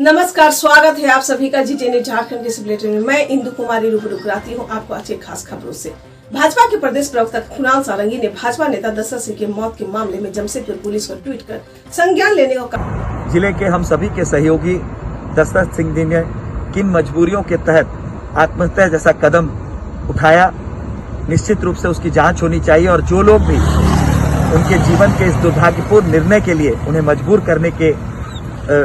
नमस्कार, स्वागत है आप सभी का जी न्यूज झारखंड के इस बुलेटिन में। मैं इंदु कुमारी रूबरू कराती हूँ आपको अच्छी खास खबरों से। भाजपा के प्रदेश प्रवक्ता कुणाल सारंगी ने भाजपा नेता दशरथ सिंह की मौत के मामले में जमशेदपुर पुलिस को ट्वीट कर संज्ञान लेने को कहा। जिले के हम सभी के सहयोगी दशरथ सिंह जी ने किन मजबूरियों के तहत आत्महत्या जैसा कदम उठाया, निश्चित रूप से उसकी जाँच होनी चाहिए और जो लोग भी उनके जीवन के इस दुर्भाग्यपूर्ण निर्णय के लिए उन्हें मजबूर करने के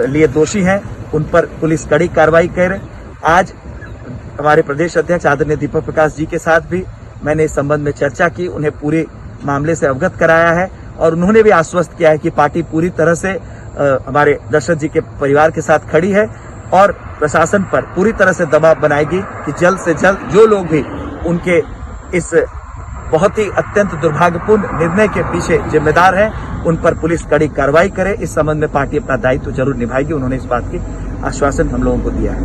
लिए दोषी हैं, उन पर पुलिस कड़ी कार्रवाई करे। आज हमारे प्रदेश अध्यक्ष आदरणीय दीपक प्रकाश जी के साथ भी मैंने इस संबंध में चर्चा की, उन्हें पूरे मामले से अवगत कराया है और उन्होंने भी आश्वस्त किया है कि पार्टी पूरी तरह से हमारे दशरथ जी के परिवार के साथ खड़ी है और प्रशासन पर पूरी तरह से दबाव बनाएगी कि जल्द से जल्द जो लोग भी उनके इस बहुत ही अत्यंत दुर्भाग्यपूर्ण निर्णय के पीछे जिम्मेदार हैं, उन पर पुलिस कड़ी कार्रवाई करे। इस संबंध में पार्टी अपना दायित्व जरूर निभाएगी, उन्होंने इस बात की आश्वासन हम लोगों को दिया है।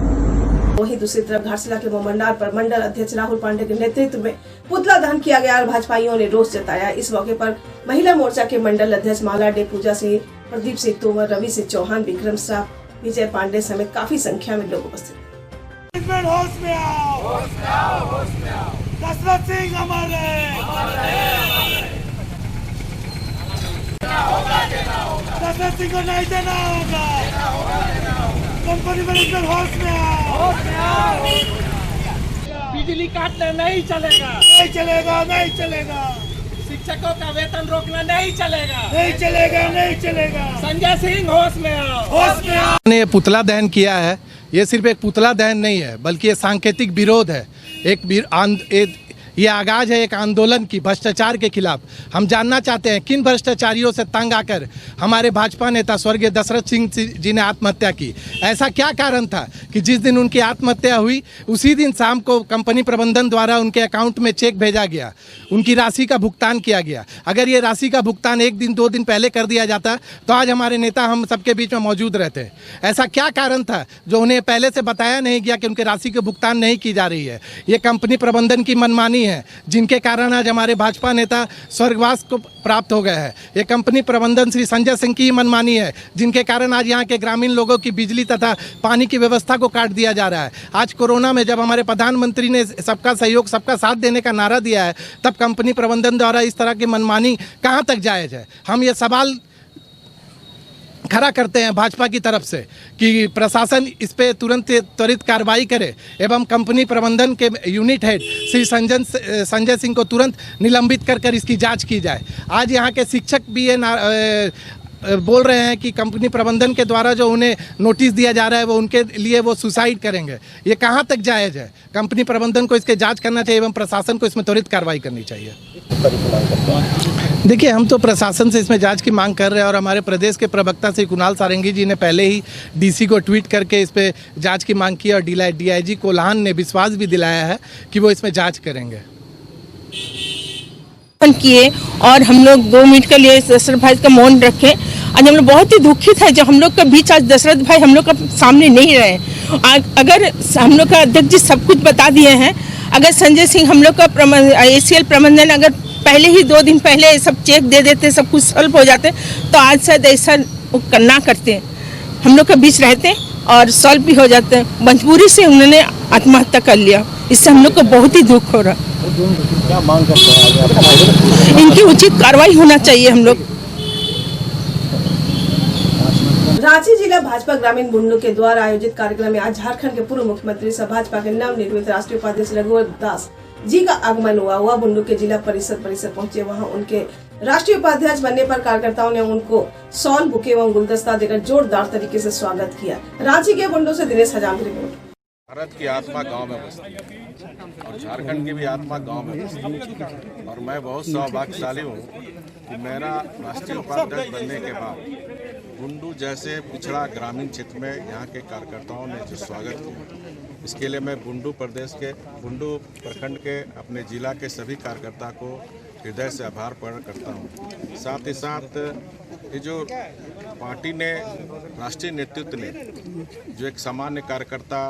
वहीं दूसरी तरफ घाटशिला के मोमंडार पर मंडल अध्यक्ष राहुल पांडे के नेतृत्व में पुतला दहन किया गया और भाजपाइयों ने रोष जताया। इस मौके पर महिला मोर्चा के मंडल अध्यक्ष माला डे, पूजा सिंह, प्रदीप सिंह तोमर, रवि सिंह चौहान, विक्रम शाह, विजय पांडे समेत काफी संख्या में लोग उपस्थित। दशरथ सिंह हमारे दशरथ सिंह को नहीं देना होगा। कंपनी मैनेजमेंट होश में आओ। बिजली काटना नहीं चलेगा, नहीं चलेगा, नहीं चलेगा। शिक्षकों का वेतन रोकना नहीं चलेगा, नहीं चलेगा, नहीं चलेगा। संजय सिंह होश में आओ, होश में आओ। ने पुतला दहन किया है। ये सिर्फ एक पुतला दहन नहीं है, बल्कि ये सांकेतिक विरोध है। ये आगाज है एक आंदोलन की भ्रष्टाचार के खिलाफ। हम जानना चाहते हैं किन भ्रष्टाचारियों से तंग आकर हमारे भाजपा नेता स्वर्गीय दशरथ सिंह जी ने आत्महत्या की। ऐसा क्या कारण था कि जिस दिन उनकी आत्महत्या हुई उसी दिन शाम को कंपनी प्रबंधन द्वारा उनके अकाउंट में चेक भेजा गया, उनकी राशि का भुगतान किया गया। अगर ये राशि का भुगतान एक दिन दो दिन पहले कर दिया जाता तो आज हमारे नेता हम सबके बीच में मौजूद रहते। ऐसा क्या कारण था जो उन्हें पहले से बताया नहीं गया कि उनके राशि का भुगतान नहीं की जा रही है? ये कंपनी प्रबंधन की मनमानी है जिनके कारण आज हमारे भाजपा नेता स्वर्गवास को प्राप्त हो गए हैं। ये कंपनी प्रबंधन श्री संजय सिंह की मनमानी है जिनके कारण आज यहाँ के ग्रामीण लोगों की बिजली तथा पानी की व्यवस्था को काट दिया जा रहा है। आज कोरोना में जब हमारे प्रधानमंत्री ने सबका सहयोग सबका साथ देने का नारा दिया है, तब कंपनी प्रबंधन द्वारा इस तरह की मनमानी कहाँ तक जायज़ है? हम ये सवाल खड़ा करते हैं भाजपा की तरफ से कि प्रशासन इस पे तुरंत त्वरित कार्रवाई करे एवं कंपनी प्रबंधन के यूनिट हेड श्री संजय सिंह को तुरंत निलंबित कर इसकी जांच की जाए। आज यहाँ के शिक्षक भी ये बोल रहे हैं कि कंपनी प्रबंधन के द्वारा जो उन्हें नोटिस दिया जा रहा है वो उनके लिए वो सुसाइड करेंगे। ये कहाँ तक जायज़ है? कंपनी प्रबंधन को इसके जांच करना चाहिए एवं प्रशासन को इसमें त्वरित कार्रवाई करनी चाहिए। देखिए, हम तो प्रशासन से इसमें जांच की मांग कर रहे हैं और हमारे प्रदेश के प्रवक्ता श्री कुणाल सारंगी जी ने पहले ही डीसी को ट्वीट करके इस पे जांच की मांग की और डीआईजी कोल्हान ने विश्वास भी दिलाया है कि वो इसमें जांच करेंगे। किए और हम लोग 2 मिनट के लिए दशरथ भाई का मौन रखे। आज हम लोग बहुत ही दुखित है जब हम लोग के बीच आज दशरथ भाई हम लोग का सामने नहीं रहे। अगर हम लोग का अध्यक्ष जी सब कुछ बता दिए हैं, अगर संजय सिंह हम लोग का ACL प्रबंधन अगर पहले ही 2 दिन पहले सब चेक दे देते, सब कुछ सॉल्व हो जाते, तो आज शायद ऐसा ना करते, हम लोग के बीच रहते और सॉल्व भी हो जाते। मजबूरी से उन्होंने आत्महत्या कर लिया, इससे हम लोग को बहुत ही दुख हो रहा। क्या मांग करते हैं? इनकी उचित कार्रवाई होना चाहिए। हम लोग रांची जिला भाजपा ग्रामीण बुंडू के द्वारा आयोजित कार्यक्रम में आज झारखंड के पूर्व मुख्यमंत्री सह भाजपा के नवनिर्मित राष्ट्रीय उपाध्यक्ष रघुवर दास जी का आगमन हुआ। बुंडू के जिला परिषद पहुंचे। वहां उनके राष्ट्रीय उपाध्यक्ष बनने पर कार्यकर्ताओं ने उनको शॉल, बुके एवं गुलदस्ता देकर जोरदार तरीके से स्वागत किया। रांची के बुंडू से दिनेश हजाम की रिपोर्ट। भारत की आत्मा गांव में बसती है और झारखंड की भी आत्मा गांव में बसती है और मैं बहुत सौभाग्यशाली हूँ कि मेरा राष्ट्रीय उपाध्यक्ष बनने के बाद बुंडू जैसे पिछड़ा ग्रामीण क्षेत्र में यहाँ के कार्यकर्ताओं ने जो स्वागत किया, इसके लिए मैं बुंडू प्रखंड के अपने जिला के सभी कार्यकर्ता को हृदय से आभार प्रकट करता हूँ। साथ ही साथ ये जो पार्टी ने, राष्ट्रीय नेतृत्व ने जो एक सामान्य कार्यकर्ता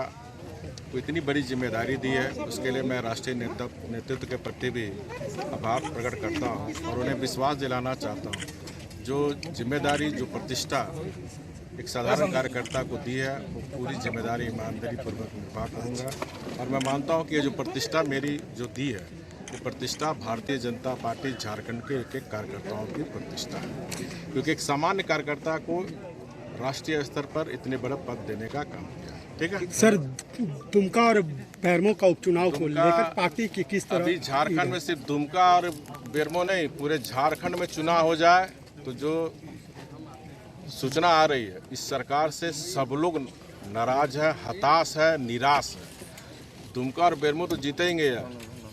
को इतनी बड़ी जिम्मेदारी दी है, उसके लिए मैं राष्ट्रीय नेतृत्व के प्रति भी आभार प्रकट करता हूं और उन्हें विश्वास दिलाना चाहता हूं। जो जिम्मेदारी, जो प्रतिष्ठा एक साधारण कार्यकर्ता को दी है, वो पूरी जिम्मेदारी ईमानदारी पूर्वक निभा करूँगा। और मैं मानता हूँ कि ये जो प्रतिष्ठा मेरी जो दी है, ये प्रतिष्ठा भारतीय जनता पार्टी झारखंड के एक एक कार्यकर्ताओं की प्रतिष्ठा है, क्योंकि एक सामान्य कार्यकर्ता को राष्ट्रीय स्तर पर इतने बड़े पद देने का काम किया। ठीक है सर, दुमका और बेरमो का उपचुनाव को लेकर पार्टी की किस तरह? अभी झारखंड में सिर्फ दुमका और बेरमो नहीं, पूरे झारखंड में चुनाव हो जाए तो जो सूचना आ रही है, इस सरकार से सब लोग नाराज है, हताश है, निराश है। दुमका और बेरमो तो जीतेंगे यार।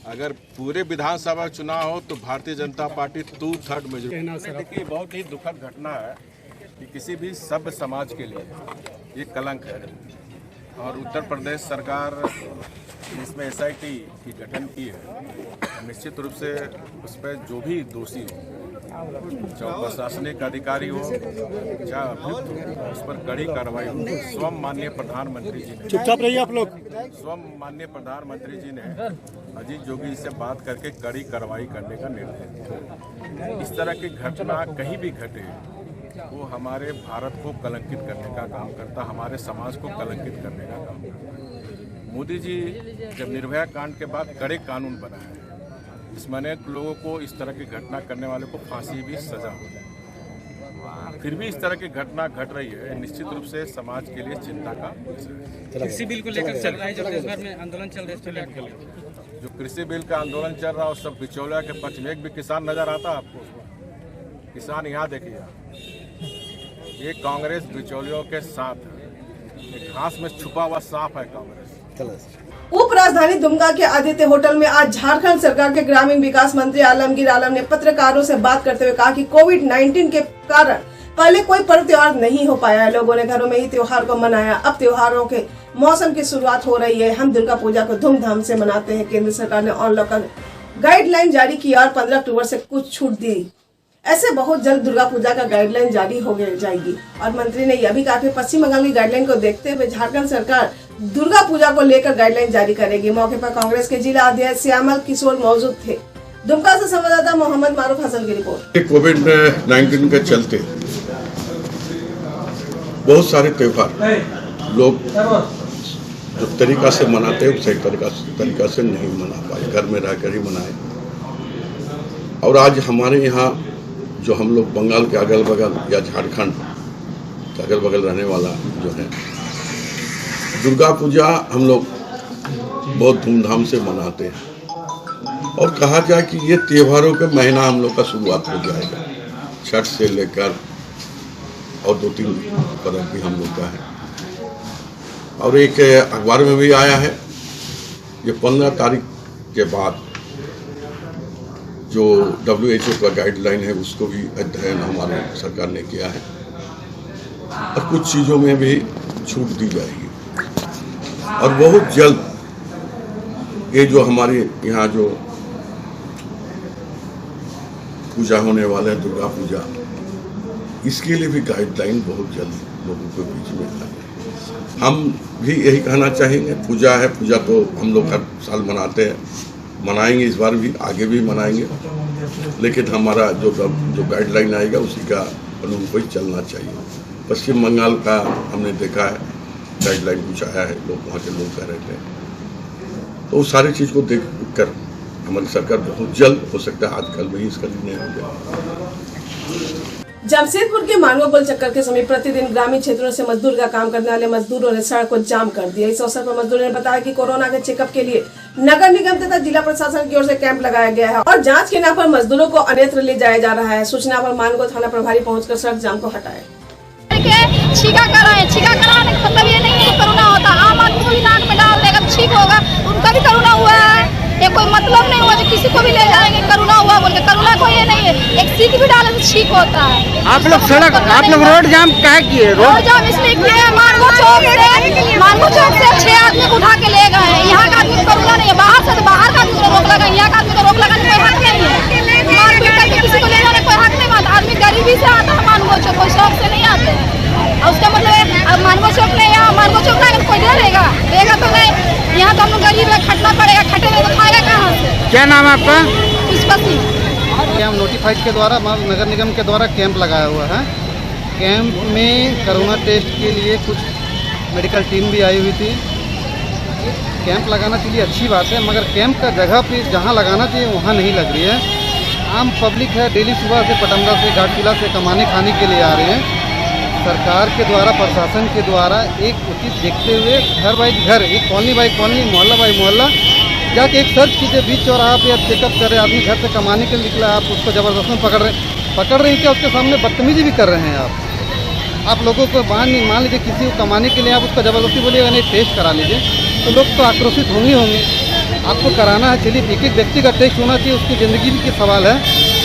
अगर पूरे विधानसभा चुनाव हो तो भारतीय जनता पार्टी 2/3 मेजॉरिटी। बहुत ही दुखद घटना है कि किसी भी सभ्य समाज के लिए ये कलंक है, और उत्तर प्रदेश सरकार इसमें SIT की गठन की है। निश्चित रूप से उस पर जो भी दोषी हो, चाहे प्रशासनिक अधिकारी हो, चाहे अभियुक्त हो, उस पर कड़ी कार्रवाई हो। स्वयं माननीय प्रधानमंत्री जी ने, चुपचाप रहिए आप लोग, स्वयं माननीय प्रधानमंत्री जी ने अजीत जोगी से बात करके कड़ी कार्रवाई करने का निर्णय दिया। इस तरह की घटना कहीं भी घटे वो हमारे भारत को कलंकित करने का काम करता, हमारे समाज को कलंकित करने का काम करता। मोदी जी जब निर्भया कांड के बाद कड़े कानून बनाए, इसमें अनेक लोगों को इस तरह की घटना करने वाले को फांसी भी सजा हो जाए, फिर भी इस तरह की घटना घट रही है, निश्चित रूप से समाज के लिए चिंता का विषय है। कृषि बिल को लेकर चल रहा है, जो देश भर में आंदोलन चल रहा है, जो कृषि बिल का आंदोलन चल रहा है उस सब बिचौलिया के पक्ष में। एक भी किसान नजर आता है आपको? किसान यहाँ देखिए, ये कांग्रेस बिचौलियों के साथ है, एक घास में छुपा हुआ सांप है कांग्रेस। उप राजधानी दुमका के आदित्य होटल में आज झारखंड सरकार के ग्रामीण विकास मंत्री आलमगीर आलम ने पत्रकारों से बात करते हुए कहा कि कोविड-19 के कारण पहले कोई पर्व त्योहार नहीं हो पाया है, लोगों ने घरों में ही त्योहार को मनाया। अब त्योहारों के मौसम की शुरुआत हो रही है, हम दुर्गा पूजा को धूमधाम से मनाते हैं। केंद्र सरकार ने अनलॉक गाइडलाइन जारी की और 15 अक्टूबर से कुछ छूट दी। ऐसे बहुत जल्द दुर्गा पूजा का गाइडलाइन जारी हो जाएगी। और मंत्री ने यह भी कहा कि पश्चिम बंगाल की गाइडलाइन को देखते हुए झारखंड सरकार दुर्गा पूजा को लेकर गाइडलाइन जारी करेगी। मौके पर कांग्रेस के जिला अध्यक्ष श्यामल किशोर मौजूद थे। दुमका से संवाददाता मोहम्मद मारूफ हसन की रिपोर्ट। कोविड-19 के चलते बहुत सारे त्योहार लोग जो तरीका से मनाते हैं सही तरीका से नहीं मना पाए, घर में रहकर ही मनाए। और आज हमारे यहाँ जो हम लोग बंगाल के अगल बगल या झारखंड के अगल बगल रहने वाला जो है, दुर्गा पूजा हम लोग बहुत धूमधाम से मनाते हैं। और कहा जाए कि ये त्योहारों के महीना हम लोग का शुरुआत हो जाएगा, छठ से लेकर और 2-3 पर्व भी हम लोग का है। और एक अखबार में भी आया है, ये 15 तारीख के बाद जो WHO का गाइडलाइन है उसको भी अध्ययन हमारे सरकार ने किया है और कुछ चीज़ों में भी छूट दी जाएगी। और बहुत जल्द ये जो हमारे यहाँ जो पूजा होने वाले हैं दुर्गा पूजा, इसके लिए भी गाइडलाइन बहुत जल्द लोगों के बीच में आए। हम भी यही कहना चाहेंगे, पूजा है, पूजा तो हम लोग हर साल मनाते हैं, मनाएंगे, इस बार भी, आगे भी मनाएंगे, लेकिन हमारा जो गाइडलाइन आएगा उसी का अनुरूप ही चलना चाहिए। पश्चिम बंगाल का हमने देखा है गाइडलाइन कुछ आया है, लोग वहाँ के लोग कह रहे थे, तो उस सारी चीज़ को देख कर हमारी सरकार बहुत जल्द, हो सकता है आज कल में ही इसका निर्णय हो जाए। जमशेदपुर के मानवा गोल चक्कर के समीप प्रतिदिन ग्रामीण क्षेत्रों से मजदूर का काम करने वाले मजदूरों ने सड़क को जाम कर दिया। इस अवसर पर मजदूरों ने बताया कि कोरोना के चेकअप के लिए नगर निगम तथा जिला प्रशासन की ओर से कैंप लगाया गया है और जांच के नाम पर मजदूरों को अन्यत्र ले जाया जा रहा है। सूचना पर मानगो थाना प्रभारी पहुंचकर सड़क जाम को हटाए। छीका कराने का मतलब ये नहीं है कोरोना होता, आम आदमी को भी नाक में डाल देगा तो ठीक होगा, उनका भी कोरोना हुआ है, ये कोई मतलब नहीं हुआ जो किसी को भी ले जाएंगे कोरोना हुआ बोल के। कोरोना को ये नहीं है, एक सीख भी डाले तो ठीक होता है। आप लोग सड़क, आप लोग रोड जाम क्या किए? रोड जाम इसलिए किए, मानगो चौक से 6 आदमी को उठा के ले गए। यहाँ का आदमी कोरोना नहीं है, बाहर से तो बाहर का आदमी को रोक लगा, यहाँ का आदमी को रोक लगा, कोई हक नहीं है। मारपीट करके किसी को ले जाने कोई हक नहीं मानता। आदमी गरीबी से आता है मानगो चौक, कोई शौक से नहीं आते। और उसका मतलब मानगो चौक नहीं, यहाँ मानगो चौक ना अगर कोई देगा तो नहीं, यहाँ तो हम लोग गरीब है, खटना पड़ेगा, खटेगा तो खाएगा कहाँ से? क्या नाम है आपका? पुष्पा सिंह। हम नोटिफाइड के द्वारा नगर निगम के द्वारा कैंप लगाया हुआ है कैंप में कोरोना टेस्ट के लिए कुछ मेडिकल टीम भी आई हुई थी। कैंप लगाना चाहिए, अच्छी बात है, मगर कैंप का जगह पे जहाँ लगाना चाहिए वहाँ नहीं लग रही है। आम पब्लिक है, डेली सुबह से पटमदा से घाटशिला से कमाने खाने के लिए आ रहे हैं। सरकार के द्वारा, प्रशासन के द्वारा एक उचित देखते हुए घर बाई घर, एक कॉलोनी बाई कॉलोनी, मोहल्ला बाई मोहल्ला जाके एक सर्च कीजिए। बीच चौराहा पे आप चेकअप कर रहे हैं, आदमी घर से कमाने के लिए निकला, आप उसको ज़बरदस्त में पकड़ रहे हैं क्या? उसके सामने बदतमीजी भी कर रहे हैं आप लोगों को। मान लीजिए किसी को कमाने के लिए आप उसको ज़बरदस्ती बोलिएगा नहीं टेस्ट करा लीजिए, तो लोग तो आक्रोशित होंगे। आपको कराना है, चलिए एक एक व्यक्ति का टेस्ट होना चाहिए, उसकी ज़िंदगी की सवाल है।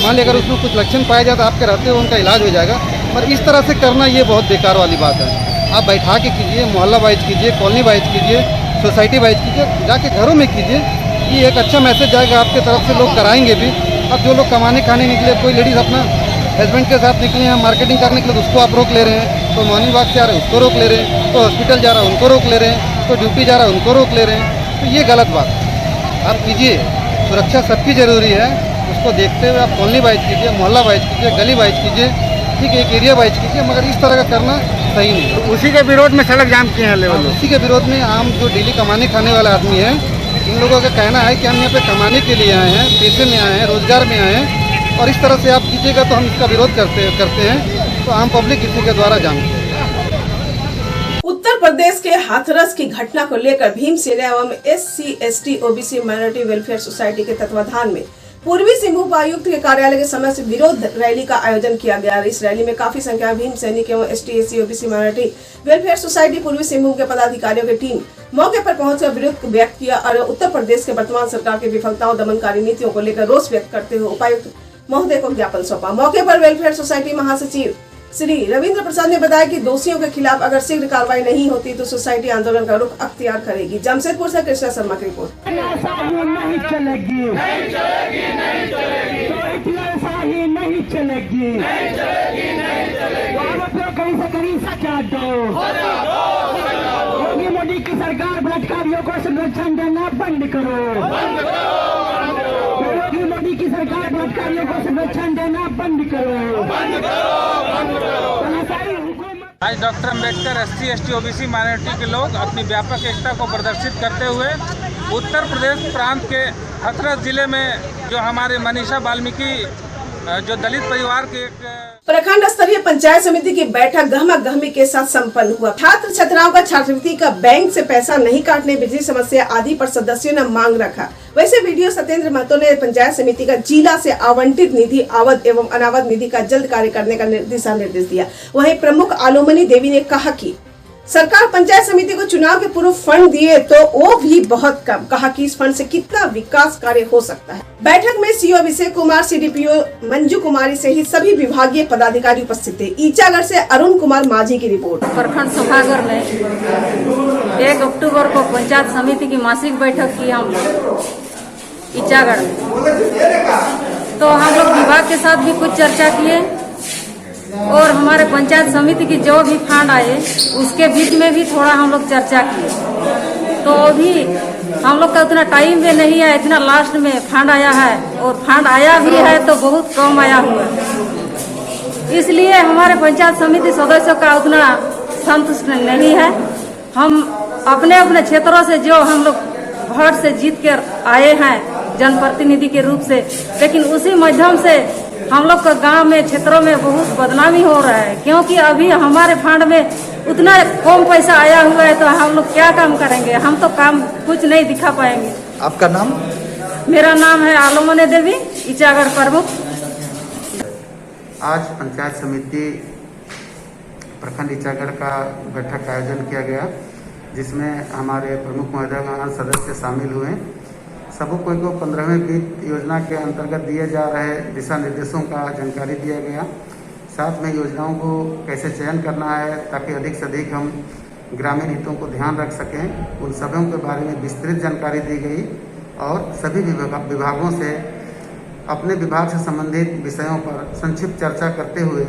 मान लीजिए अगर उसमें कुछ लक्षण पाया जाए तो आपके रहते हुए उनका इलाज हो जाएगा, पर इस तरह से करना ये बहुत बेकार वाली बात है। आप बैठा के कीजिए, मोहल्ला वाइज कीजिए, कॉलोनी वाइज कीजिए, सोसाइटी वाइज कीजिए, जाके घरों में कीजिए। ये एक अच्छा मैसेज जाएगा आपके तरफ से, लोग कराएंगे भी। अब जो लोग कमाने खाने निकले, कोई लेडीज़ अपना हस्बैंड के साथ निकले हैं मार्केटिंग करने के लिए, उसको आप रोक ले रहे हैं। तो मॉर्निंग वॉक से आ रहे हैं, उसको रोक ले रहे हैं। तो हॉस्पिटल जा रहा है, उनको रोक ले रहे हैं। तो ड्यूटी जा रहा है, उनको रोक ले रहे हैं। तो ये गलत बात आप कीजिए। सुरक्षा सबकी ज़रूरी है, उसको देखते हुए आप कॉलोनी वाइज कीजिए, मोहल्ला वाइज कीजिए, गली वाइज कीजिए, ठीक है, एक एरिया वाइज कीजिए, मगर इस तरह का करना सही नहीं है। उसी के विरोध में सड़क जाम किए हैं लेवल। उसी के विरोध में आम जो डेली कमाने खाने वाला आदमी है, इन लोगों का कहना है कि हम यहाँ पे कमाने के लिए आए हैं, पैसे में आए हैं, रोजगार में आए हैं, और इस तरह से आप कीजिएगा तो हम इसका विरोध करते हैं। तो आम पब्लिक इसी के द्वारा जानती है। उत्तर प्रदेश के हाथरस की घटना को लेकर भीमसेना एवं SC ST OBC minority welfare society के तत्वाधान में पूर्वी सिंहभूम उपायुक्त के कार्यालय के समय से विरोध रैली का आयोजन किया गया। इस रैली में काफी संख्या में भीम सैनिक एवं ST SC OBC minority welfare society पूर्वी सिंहभूम के पदाधिकारियों की टीम मौके पर पहुंचकर विरोध व्यक्त किया और उत्तर प्रदेश के वर्तमान सरकार की विफलताओं, दमनकारी नीतियों को लेकर रोष व्यक्त करते हुए उपायुक्त महोदय को ज्ञापन सौंपा। मौके पर वेलफेयर सोसाइटी महासचिव श्री रविंद्र प्रसाद ने बताया कि दोषियों के खिलाफ अगर शीघ्र कार्रवाई नहीं होती तो सोसाइटी आंदोलन का रुख अख्तियार करेगी। जमशेदपुर से कृष्णा शर्मा की रिपोर्ट। नहीं चलेगी, कहीं से कहीं सचा दो। योगी मोदी की सरकार बलात्कारियों को संरक्षण देना बंद करो। योगी मोदी की सरकार बलात्कारियों को संरक्षण देना बंद करो। आज doctor Ambedkar SC ST OBC minority के लोग अपनी व्यापक एकता को प्रदर्शित करते हुए उत्तर प्रदेश प्रांत के हाथरस जिले में जो हमारे मनीषा वाल्मीकि जो दलित परिवार के प्रखंड स्तरीय पंचायत समिति की बैठक गहमा गहमी के साथ संपन्न हुआ। छात्र छात्राओं का छात्रवृत्ति का बैंक से पैसा नहीं काटने, बिजली समस्या आदि पर सदस्यों ने मांग रखा। वैसे वीडियो सत्येंद्र महतो ने पंचायत समिति का जिला से आवंटित निधि आवध एवं अनावध निधि का जल्द कार्य करने का दिशा निर्देश दिया। वहीं प्रमुख आलोमनी देवी ने कहा कि सरकार पंचायत समिति को चुनाव के पूर्व फंड दिए तो वो भी बहुत कम। कहा कि इस फंड से कितना विकास कार्य हो सकता है। बैठक में CO अभिषेक कुमार, CDPO मंजू कुमारी सहित सभी विभागीय पदाधिकारी उपस्थित थे। ईचागढ़ से अरुण कुमार माझी की रिपोर्ट। प्रखंड सभागार में 1 अक्टूबर को पंचायत समिति की मासिक बैठक की हम ईचागढ़ में, तो हम लोग विभाग के साथ भी कुछ चर्चा किए और हमारे पंचायत समिति की जो भी फंड आए उसके बीच में भी थोड़ा हम लोग चर्चा किए। तो अभी हम लोग का उतना टाइम भी नहीं है, इतना लास्ट में फंड आया है और फंड आया भी है तो बहुत कम आया हुआ है। इसलिए हमारे पंचायत समिति सदस्यों का उतना संतुष्ट नहीं है। हम अपने अपने क्षेत्रों से जो हम लोग वोट से जीत कर आए हैं जनप्रतिनिधि के रूप से, लेकिन उसी माध्यम से हम लोग का गांव में क्षेत्रों में बहुत बदनामी हो रहा है, क्योंकि अभी हमारे फंड में उतना कम पैसा आया हुआ है तो हम लोग क्या काम करेंगे। हम तो काम कुछ नहीं दिखा पाएंगे। आपका नाम? मेरा नाम है आलोमनी देवी, ईचागढ़ प्रमुख। आज पंचायत समिति प्रखंड ईचागढ़ का बैठक का आयोजन किया गया, जिसमें हमारे प्रमुख महोदय सदस्य शामिल हुए। सबको को 15वें वित्त योजना के अंतर्गत दिए जा रहे दिशा निर्देशों का जानकारी दिया गया। साथ में योजनाओं को कैसे चयन करना है ताकि अधिक से अधिक हम ग्रामीण हितों को ध्यान रख सकें, उन सभी के बारे में विस्तृत जानकारी दी गई और सभी विभागों से अपने विभाग से संबंधित विषयों पर संक्षिप्त चर्चा करते हुए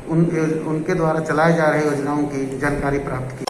उनके द्वारा चलाए जा रहे योजनाओं की जानकारी प्राप्त की।